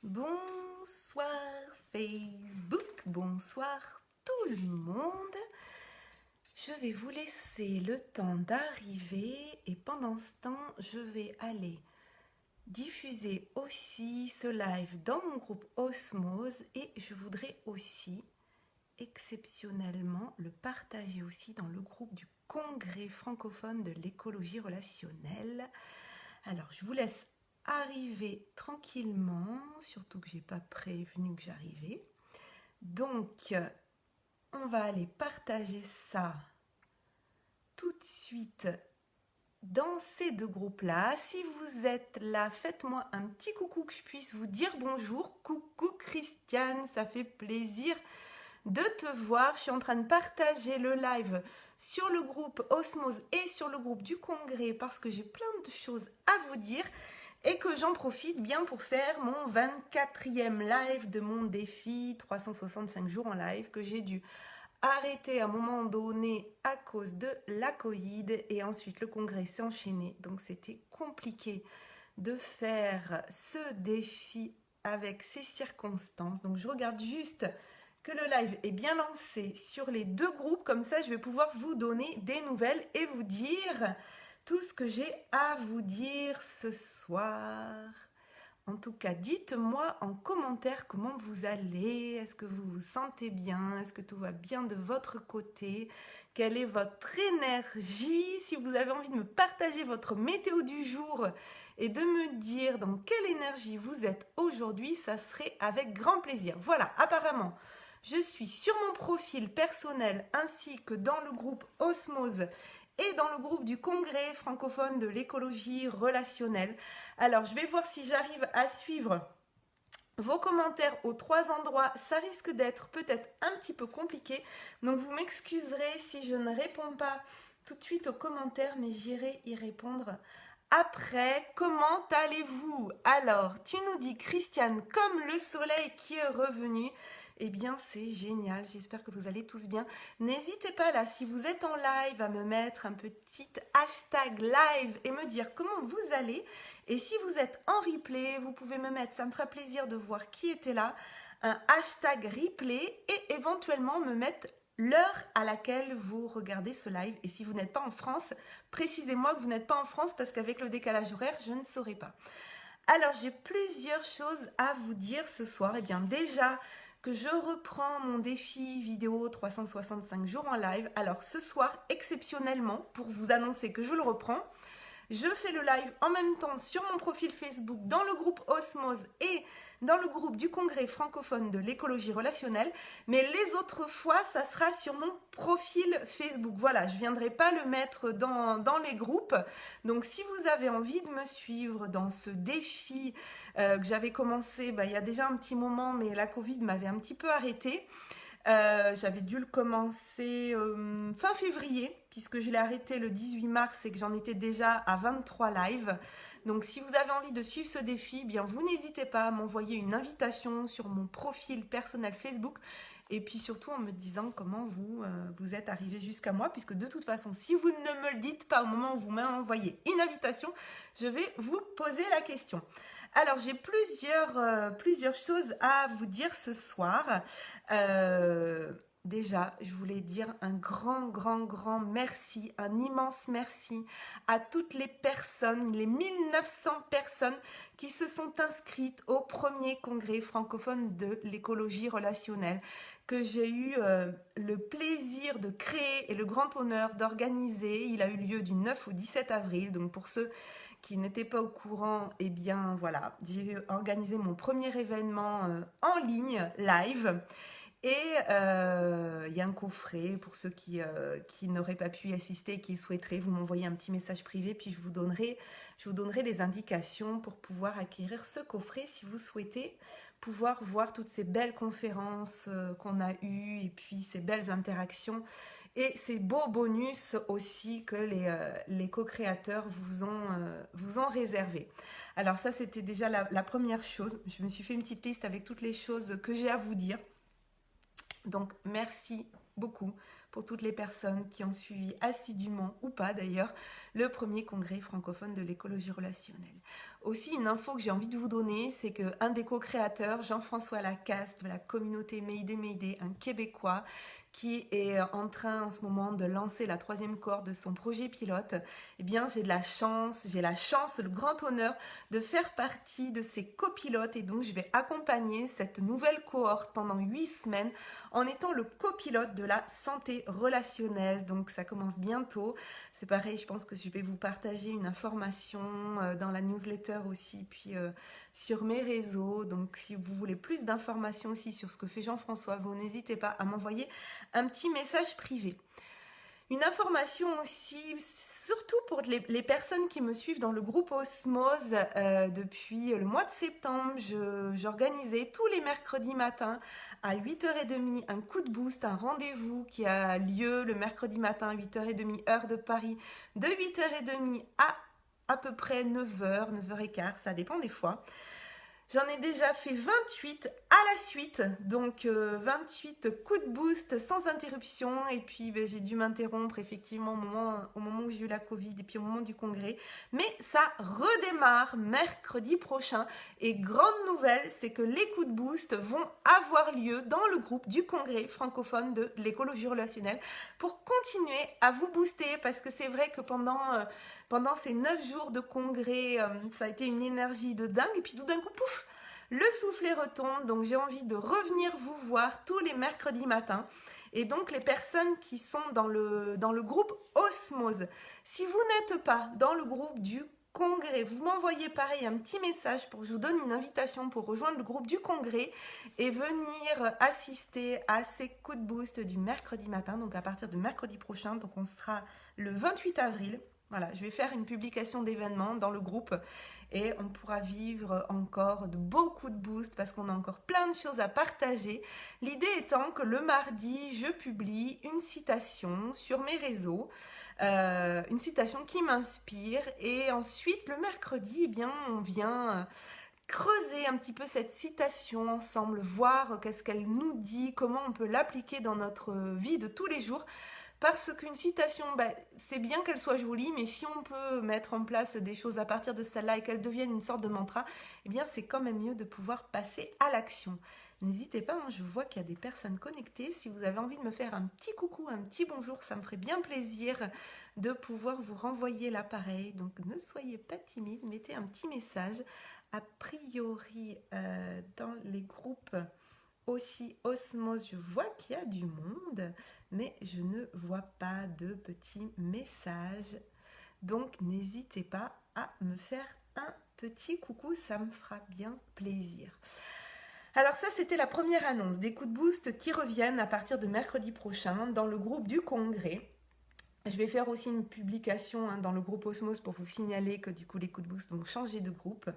Bonsoir Facebook, bonsoir tout le monde. Je vais vous laisser le temps d'arriver et pendant ce temps, je vais aller diffuser aussi ce live dans mon groupe Osmose et je voudrais aussi exceptionnellement le partager aussi dans le groupe du Congrès francophone de l'écologie relationnelle. Alors, je vous laisse arriver tranquillement, surtout que je n'ai pas prévenu que j'arrivais. Donc, on va aller partager ça tout de suite dans ces deux groupes-là. Si vous êtes là, faites-moi un petit coucou que je puisse vous dire bonjour. Coucou Christiane, ça fait plaisir de te voir. Je suis en train de partager le live sur le groupe Osmose et sur le groupe du Congrès parce que j'ai plein de choses à vous dire et que j'en profite bien pour faire mon 24e live de mon défi 365 jours en live que j'ai dû arrêter à un moment donné à cause de la Covid et ensuite le Congrès s'est enchaîné. Donc c'était compliqué de faire ce défi avec ces circonstances. Donc je regarde juste que le live est bien lancé sur les deux groupes, comme ça je vais pouvoir vous donner des nouvelles et vous dire tout ce que j'ai à vous dire ce soir. En tout cas, dites-moi en commentaire comment vous allez, est-ce que vous vous sentez bien, est-ce que tout va bien de votre côté, quelle est votre énergie, si vous avez envie de me partager votre météo du jour et de me dire dans quelle énergie vous êtes aujourd'hui, ça serait avec grand plaisir. Voilà, apparemment, je suis sur mon profil personnel ainsi que dans le groupe Osmose et dans le groupe du Congrès francophone de l'écologie relationnelle. Alors, je vais voir si j'arrive à suivre vos commentaires aux trois endroits. Ça risque d'être peut-être un petit peu compliqué, donc vous m'excuserez si je ne réponds pas tout de suite aux commentaires, mais j'irai y répondre après. Comment allez-vous? Alors, tu nous dis Christiane, comme le soleil qui est revenu. Eh bien, c'est génial. J'espère que vous allez tous bien. N'hésitez pas là, si vous êtes en live, à me mettre un petit hashtag live et me dire comment vous allez. Et si vous êtes en replay, vous pouvez me mettre, ça me fera plaisir de voir qui était là, un hashtag replay et éventuellement me mettre l'heure à laquelle vous regardez ce live. Et si vous n'êtes pas en France, précisez-moi que vous n'êtes pas en France parce qu'avec le décalage horaire, je ne saurais pas. Alors, j'ai plusieurs choses à vous dire ce soir. Eh bien, déjà que je reprends mon défi vidéo 365 jours en live. Alors, ce soir, exceptionnellement, pour vous annoncer que je le reprends, je fais le live en même temps sur mon profil Facebook, dans le groupe Osmose et dans le groupe du Congrès francophone de l'écologie relationnelle. Mais les autres fois, ça sera sur mon profil Facebook. Voilà, je ne viendrai pas le mettre dans les groupes. Donc, si vous avez envie de me suivre dans ce défi que j'avais commencé il y a déjà un petit moment, mais la Covid m'avait un petit peu arrêté. J'avais dû le commencer fin février, puisque je l'ai arrêté le 18 mars et que j'en étais déjà à 23 lives. Donc si vous avez envie de suivre ce défi, bien vous n'hésitez pas à m'envoyer une invitation sur mon profil personnel Facebook. Et puis surtout en me disant comment vous êtes arrivé jusqu'à moi, puisque de toute façon, si vous ne me le dites pas au moment où vous m'envoyez une invitation, je vais vous poser la question. Alors, j'ai plusieurs choses à vous dire ce soir. Déjà, je voulais dire un grand merci, un immense merci à toutes les personnes, les 1900 personnes qui se sont inscrites au premier congrès francophone de l'écologie relationnelle que j'ai eu le plaisir de créer et le grand honneur d'organiser. Il a eu lieu du 9 au 17 avril, donc pour ceux qui n'étaient pas au courant, eh bien voilà, j'ai organisé mon premier événement en ligne, live. Et il y a un coffret pour ceux qui n'auraient pas pu y assister et qui souhaiteraient, vous m'envoyez un petit message privé, puis je vous donnerai les indications pour pouvoir acquérir ce coffret si vous souhaitez pouvoir voir toutes ces belles conférences qu'on a eues et puis ces belles interactions et ces beaux bonus aussi que les co-créateurs vous ont réservé. Alors ça, c'était déjà la première chose. Je me suis fait une petite liste avec toutes les choses que j'ai à vous dire. Donc, merci beaucoup pour toutes les personnes qui ont suivi assidûment, ou pas d'ailleurs, le premier congrès francophone de l'écologie relationnelle. Aussi, une info que j'ai envie de vous donner, c'est qu'un des co-créateurs, Jean-François Lacaste de la communauté Mayday, un Québécois, qui est en train en ce moment de lancer la 3e cohorte de son projet pilote, eh bien j'ai la chance, le grand honneur de faire partie de ces copilotes et donc je vais accompagner cette nouvelle cohorte pendant 8 semaines en étant le copilote de la santé relationnelle. Donc ça commence bientôt. C'est pareil, je pense que je vais vous partager une information dans la newsletter aussi, puis sur mes réseaux. Donc si vous voulez plus d'informations aussi sur ce que fait Jean-François, vous n'hésitez pas à m'envoyer un petit message privé. Une information aussi, surtout pour les personnes qui me suivent dans le groupe Osmose depuis le mois de septembre, j'organisais tous les mercredis matins à 8h30 un coup de boost, un rendez-vous qui a lieu le mercredi matin à 8h30 heure de Paris, de 8h30 à peu près 9h, 9h15, ça dépend des fois. J'en ai déjà fait 28 à la suite, donc 28 coups de boost sans interruption. Et puis j'ai dû m'interrompre effectivement au moment où j'ai eu la Covid et puis au moment du congrès. Mais ça redémarre mercredi prochain. Et grande nouvelle, c'est que les coups de boost vont avoir lieu dans le groupe du congrès francophone de l'écologie relationnelle pour continuer à vous booster. Parce que c'est vrai que pendant ces 9 jours de congrès, ça a été une énergie de dingue. Et puis tout d'un coup, pouf, le soufflet retombe, donc j'ai envie de revenir vous voir tous les mercredis matins. Et donc les personnes qui sont dans le groupe Osmose, si vous n'êtes pas dans le groupe du congrès, vous m'envoyez pareil un petit message pour que je vous donne une invitation pour rejoindre le groupe du congrès et venir assister à ces coups de boost du mercredi matin, donc à partir de mercredi prochain, donc on sera le 28 avril. Voilà, je vais faire une publication d'événements dans le groupe et on pourra vivre encore beaucoup de boosts parce qu'on a encore plein de choses à partager. L'idée étant que le mardi, je publie une citation sur mes réseaux, une citation qui m'inspire et ensuite le mercredi, eh bien, on vient creuser un petit peu cette citation ensemble, voir qu'est-ce qu'elle nous dit, comment on peut l'appliquer dans notre vie de tous les jours. Parce qu'une citation, c'est bien qu'elle soit jolie, mais si on peut mettre en place des choses à partir de celle-là et qu'elle devienne une sorte de mantra, eh bien c'est quand même mieux de pouvoir passer à l'action. N'hésitez pas, je vois qu'il y a des personnes connectées. Si vous avez envie de me faire un petit coucou, un petit bonjour, ça me ferait bien plaisir de pouvoir vous renvoyer l'appareil. Donc ne soyez pas timide, mettez un petit message. A priori, dans les groupes aussi Osmose, je vois qu'il y a du monde, mais je ne vois pas de petits messages. Donc n'hésitez pas à me faire un petit coucou, ça me fera bien plaisir. Alors ça, c'était la première annonce des coups de boost qui reviennent à partir de mercredi prochain dans le groupe du congrès. Je vais faire aussi une publication dans le groupe Osmose pour vous signaler que du coup les coups de boost vont changer de groupe.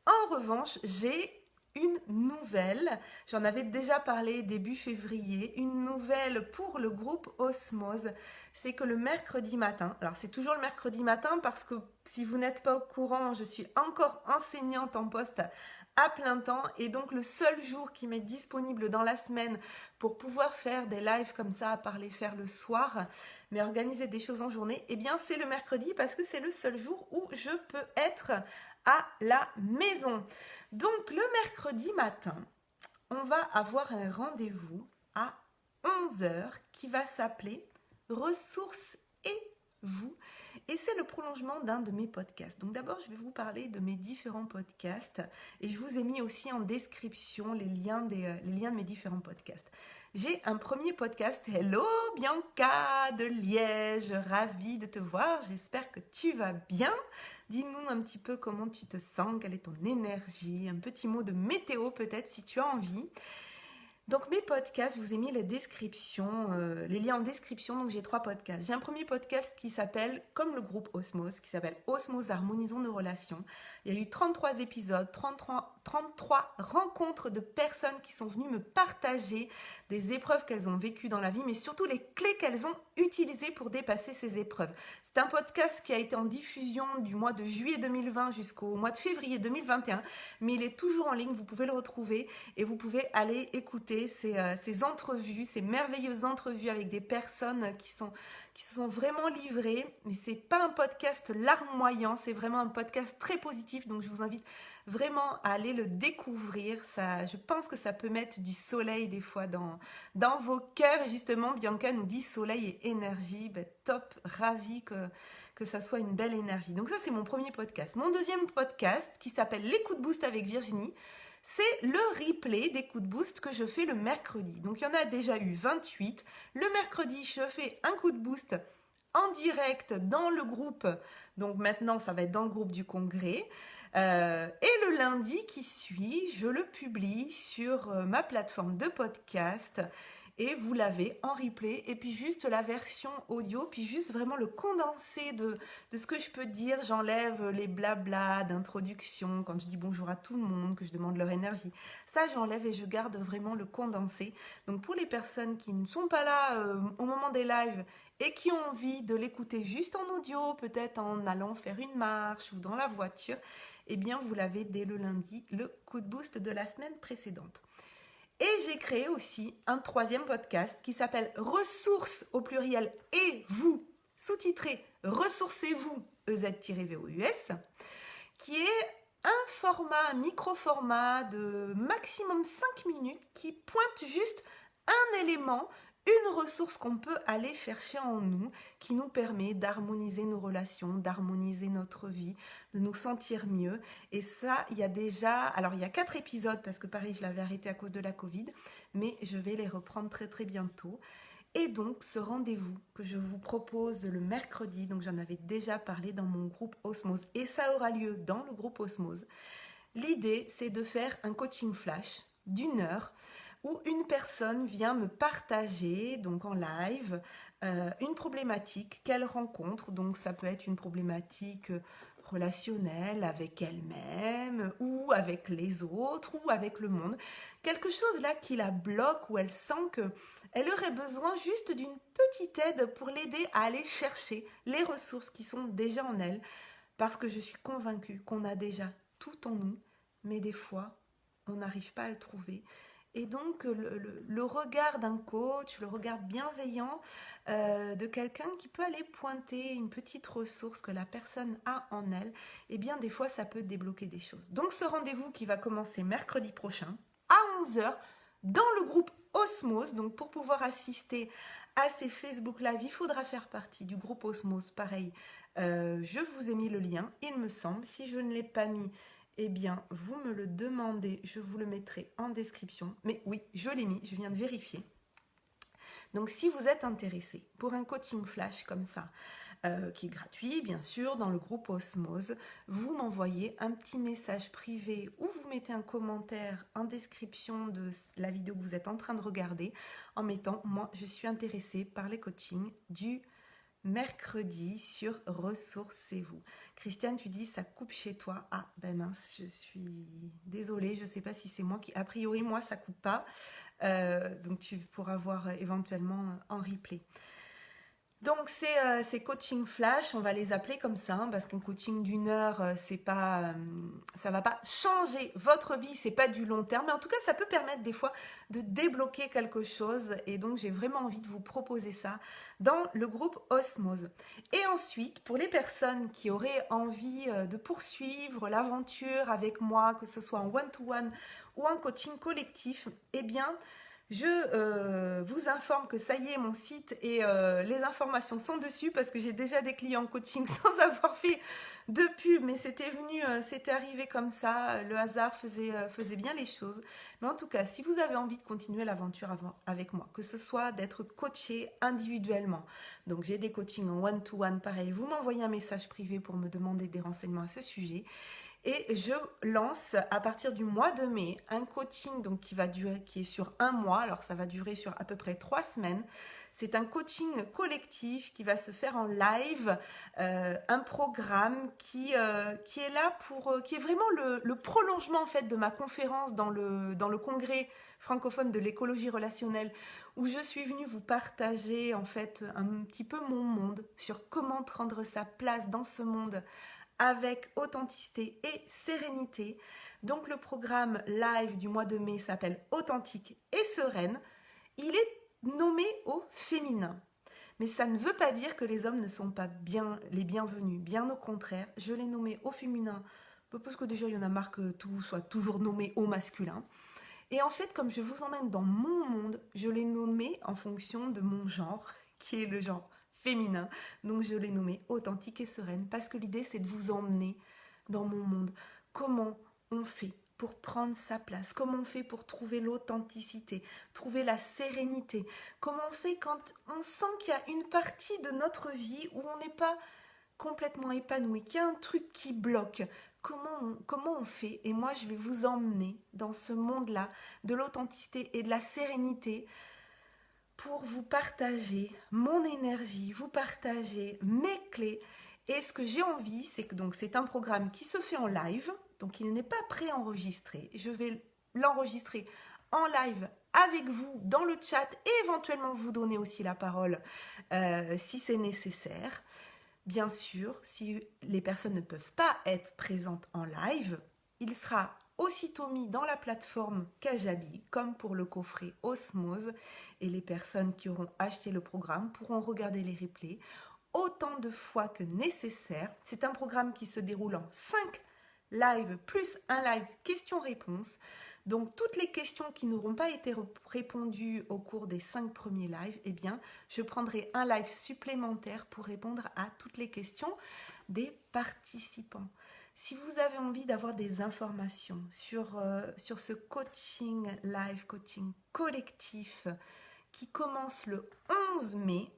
En revanche, j'ai une nouvelle, j'en avais déjà parlé début février, une nouvelle pour le groupe Osmose, c'est que le mercredi matin, alors c'est toujours le mercredi matin parce que si vous n'êtes pas au courant, je suis encore enseignante en poste à plein temps et donc le seul jour qui m'est disponible dans la semaine pour pouvoir faire des lives comme ça, à part les faire le soir, mais organiser des choses en journée, eh bien c'est le mercredi parce que c'est le seul jour où je peux être à la maison. Donc le mercredi matin, on va avoir un rendez-vous à 11h qui va s'appeler Ressources et vous. Et c'est le prolongement d'un de mes podcasts. Donc d'abord, je vais vous parler de mes différents podcasts et je vous ai mis aussi en description les liens de mes différents podcasts. J'ai un premier podcast. Hello Bianca de Liège, ravie de te voir, j'espère que tu vas bien. Dis-nous un petit peu comment tu te sens, quelle est ton énergie, un petit mot de météo peut-être si tu as envie. Donc mes podcasts, je vous ai mis les liens en description, donc j'ai 3 podcasts. J'ai un premier podcast qui s'appelle, comme le groupe Osmose, qui s'appelle Osmose Harmonisons nos relations. Il y a eu 33 épisodes, 33 rencontres de personnes qui sont venues me partager des épreuves qu'elles ont vécues dans la vie, mais surtout les clés qu'elles ont utilisées pour dépasser ces épreuves. C'est un podcast qui a été en diffusion du mois de juillet 2020 jusqu'au mois de février 2021, mais il est toujours en ligne, vous pouvez le retrouver et vous pouvez aller écouter écouter ces entrevues, ces merveilleuses entrevues avec des personnes qui se sont vraiment livrées. Mais c'est pas un podcast larmoyant, c'est vraiment un podcast très positif. Donc je vous invite vraiment à aller le découvrir. Ça, je pense que ça peut mettre du soleil des fois dans vos cœurs. Et justement, Bianca nous dit soleil et énergie. Ben, top, ravie que ça soit une belle énergie. Donc ça, c'est mon premier podcast. Mon deuxième podcast, qui s'appelle Les coups de boost avec Virginie, c'est le replay des coups de boost que je fais le mercredi. Donc il y en a déjà eu 28. Le mercredi, je fais un coup de boost en direct dans le groupe. Donc maintenant, ça va être dans le groupe du congrès. Et le lundi qui suit, je le publie sur ma plateforme de podcast. Et vous l'avez en replay, et puis juste la version audio, puis juste vraiment le condensé de ce que je peux dire. J'enlève les blabla d'introduction, quand je dis bonjour à tout le monde, que je demande leur énergie. Ça, j'enlève et je garde vraiment le condensé. Donc pour les personnes qui ne sont pas là au moment des lives et qui ont envie de l'écouter juste en audio, peut-être en allant faire une marche ou dans la voiture, eh bien vous l'avez dès le lundi, le coup de boost de la semaine précédente. Et j'ai créé aussi un troisième podcast qui s'appelle Ressources au pluriel et vous, sous-titré Ressourcez-vous, EZ-VOUS, qui est un micro-format de maximum 5 minutes qui pointe juste un élément, une ressource qu'on peut aller chercher en nous, qui nous permet d'harmoniser nos relations, d'harmoniser notre vie, de nous sentir mieux. Et ça, il y a déjà... Alors, il y a 4 épisodes, parce que pareil, je l'avais arrêté à cause de la Covid, mais je vais les reprendre très très bientôt. Et donc, ce rendez-vous que je vous propose le mercredi, donc j'en avais déjà parlé dans mon groupe Osmose, et ça aura lieu dans le groupe Osmose. L'idée, c'est de faire un coaching flash d'1 heure, où une personne vient me partager, donc en live, une problématique qu'elle rencontre. Donc ça peut être une problématique relationnelle avec elle-même, ou avec les autres, ou avec le monde. Quelque chose là qui la bloque, où elle sent qu'elle aurait besoin juste d'une petite aide pour l'aider à aller chercher les ressources qui sont déjà en elle. Parce que je suis convaincue qu'on a déjà tout en nous, mais des fois, on n'arrive pas à le trouver. Et donc, le regard d'un coach, le regard bienveillant de quelqu'un qui peut aller pointer une petite ressource que la personne a en elle, eh bien, des fois, ça peut débloquer des choses. Donc, ce rendez-vous qui va commencer mercredi prochain à 11h dans le groupe Osmose. Donc, pour pouvoir assister à ces Facebook Live, il faudra faire partie du groupe Osmose. Pareil, je vous ai mis le lien, il me semble. Si je ne l'ai pas mis, eh bien, vous me le demandez, je vous le mettrai en description. Mais oui, je l'ai mis, je viens de vérifier. Donc, si vous êtes intéressé pour un coaching flash comme ça, qui est gratuit, bien sûr, dans le groupe Osmose, vous m'envoyez un petit message privé ou vous mettez un commentaire en description de la vidéo que vous êtes en train de regarder en mettant « Moi, je suis intéressée par les coachings du mercredi sur Ressourcez-vous ». Christiane, tu dis ça coupe chez toi. Ah ben mince, je suis désolée, je ne sais pas si c'est moi qui... A priori, moi, ça coupe pas. Donc tu pourras voir éventuellement en replay. Donc ces coaching flash, on va les appeler comme ça, hein, parce qu'un coaching d'1 heure, c'est pas, ça va pas changer votre vie, c'est pas du long terme, mais en tout cas ça peut permettre des fois de débloquer quelque chose, et donc j'ai vraiment envie de vous proposer ça dans le groupe Osmose. Et ensuite, pour les personnes qui auraient envie de poursuivre l'aventure avec moi, que ce soit en one-to-one ou en coaching collectif, eh bien je vous informe que ça y est, mon site et les informations sont dessus, parce que j'ai déjà des clients en coaching sans avoir fait de pub, mais c'était arrivé comme ça, le hasard faisait bien les choses. Mais en tout cas, si vous avez envie de continuer l'aventure avec moi, que ce soit d'être coaché individuellement, donc j'ai des coachings en one-to-one, pareil, vous m'envoyez un message privé pour me demander des renseignements à ce sujet. Et je lance à partir du mois de mai un coaching donc qui est sur 1 mois. Alors ça va durer sur à peu près 3 semaines. C'est un coaching collectif qui va se faire en live, un programme qui est là qui est vraiment le prolongement en fait de ma conférence dans le congrès francophone de l'écologie relationnelle, où je suis venue vous partager en fait un petit peu mon monde sur comment prendre sa place dans ce monde avec authenticité et sérénité. Donc le programme live du mois de mai s'appelle Authentique et Sereine. Il est nommé au féminin. Mais ça ne veut pas dire que les hommes ne sont pas les bienvenus. Bien au contraire, je l'ai nommé au féminin, parce que déjà il y en a marre que tout soit toujours nommé au masculin. Et en fait, comme je vous emmène dans mon monde, je l'ai nommé en fonction de mon genre, qui est le genre féminin. Donc je l'ai nommé Authentique et Sereine, parce que l'idée c'est de vous emmener dans mon monde. Comment on fait pour prendre sa place? Comment on fait pour trouver l'authenticité, trouver la sérénité? Comment on fait quand on sent qu'il y a une partie de notre vie où on n'est pas complètement épanoui, qu'il y a un truc qui bloque? Comment on fait? Et moi, je vais vous emmener dans ce monde-là de l'authenticité et de la sérénité pour vous partager mon énergie, vous partager mes clés. Et ce que j'ai envie, c'est que donc c'est un programme qui se fait en live, donc il n'est pas préenregistré. Je vais l'enregistrer en live avec vous dans le chat et éventuellement vous donner aussi la parole si c'est nécessaire. Bien sûr, si les personnes ne peuvent pas être présentes en live, il sera aussitôt mis dans la plateforme Kajabi, comme pour le coffret Osmose, et les personnes qui auront acheté le programme pourront regarder les replays autant de fois que nécessaire. C'est un programme qui se déroule en 5 lives plus un live questions-réponses. Donc toutes les questions qui n'auront pas été répondues au cours des 5 premiers lives, eh bien, je prendrai un live supplémentaire pour répondre à toutes les questions des participants. Si vous avez envie d'avoir des informations sur ce coaching live, coaching collectif qui commence le 11 mai,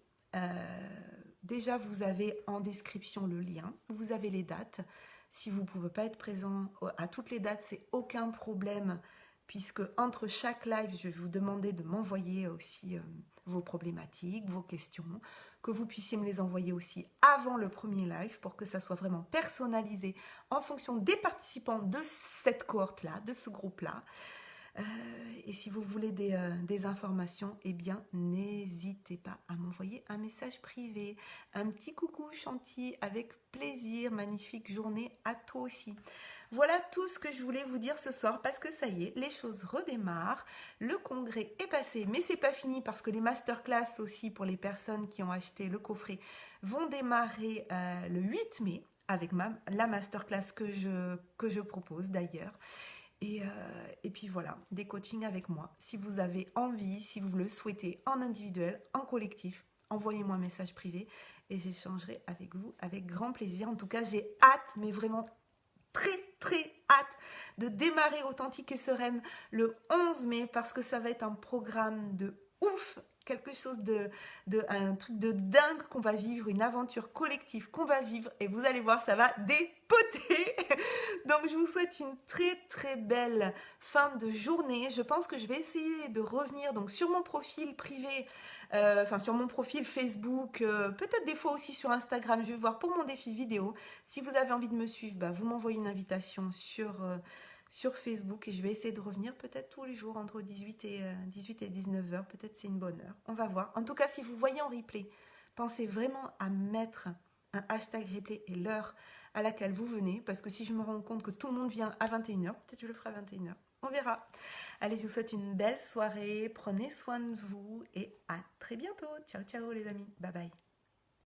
déjà vous avez en description le lien, vous avez les dates. Si vous ne pouvez pas être présent à toutes les dates, c'est aucun problème, puisque entre chaque live, je vais vous demander de m'envoyer aussi vos problématiques, vos questions, que vous puissiez me les envoyer aussi avant le premier live pour que ça soit vraiment personnalisé en fonction des participants de cette cohorte-là, de ce groupe-là. Et si vous voulez des informations, eh bien, n'hésitez pas à m'envoyer un message privé. Un petit coucou Chanty, avec plaisir. Magnifique journée à toi aussi. Voilà tout ce que je voulais vous dire ce soir, parce que ça y est, les choses redémarrent. Le congrès est passé, mais c'est pas fini, parce que les masterclass aussi, pour les personnes qui ont acheté le coffret, vont démarrer le 8 mai, avec la masterclass que je propose d'ailleurs. Et puis voilà, des coachings avec moi. Si vous avez envie, si vous le souhaitez, en individuel, en collectif, envoyez-moi un message privé et j'échangerai avec vous avec grand plaisir. En tout cas, j'ai hâte, mais vraiment très hâte de démarrer Authentique et Sereine le 11 mai, parce que ça va être un programme de ouf, quelque chose un truc de dingue qu'on va vivre, une aventure collective qu'on va vivre, et vous allez voir, ça va dépoter. Donc je vous souhaite une très belle fin de journée. Je pense que je vais essayer de revenir donc sur mon profil privé, sur mon profil Facebook, peut-être des fois aussi sur Instagram. Je vais voir pour mon défi vidéo. Si vous avez envie de me suivre, vous m'envoyez une invitation sur Facebook, et je vais essayer de revenir peut-être tous les jours entre 18 et 19h. Peut-être c'est une bonne heure. On va voir. En tout cas, si vous voyez en replay, pensez vraiment à mettre un hashtag replay et l'heure à laquelle vous venez, parce que si je me rends compte que tout le monde vient à 21h, peut-être je le ferai à 21h. On verra. Allez, je vous souhaite une belle soirée. Prenez soin de vous et à très bientôt. Ciao les amis. Bye bye.